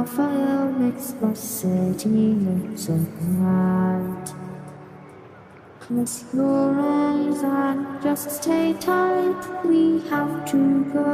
our fire makes the city look so bright. Close your eyes and just stay tight. We have to go.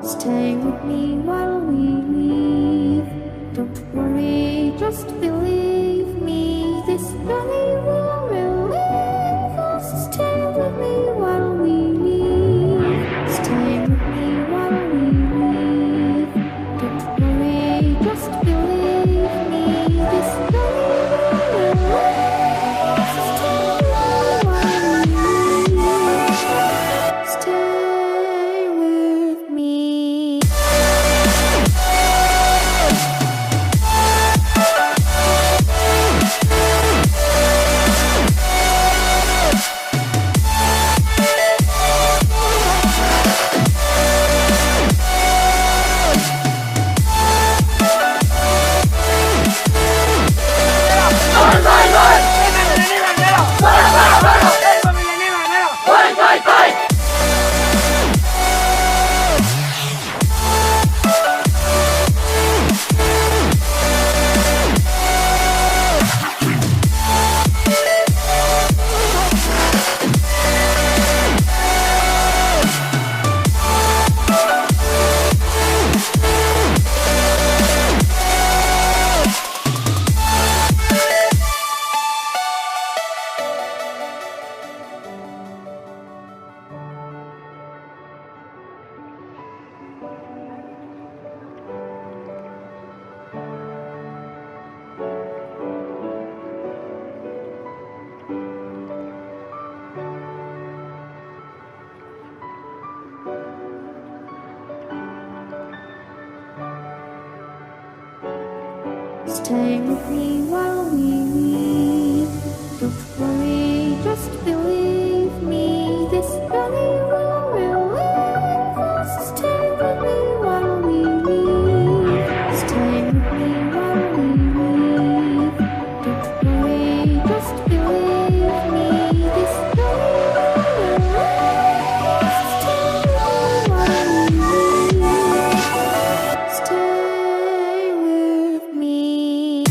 Stay with me while we leave. Don't worry, just believe me. This journey will relieve us. Stay with me while we leave. Stay with me while we leave. Don't worry, just believe me. This journey will relieve us. Stay with me while we leave. Stay with me. Stay with me while we leave. Don't worry, just believe me. This journey will relieve us. Stay with me while we leave. Stay with me while we leave. Don't worry, just believe me. This journey will relieve us. Stay with me while we leave. Stay with me.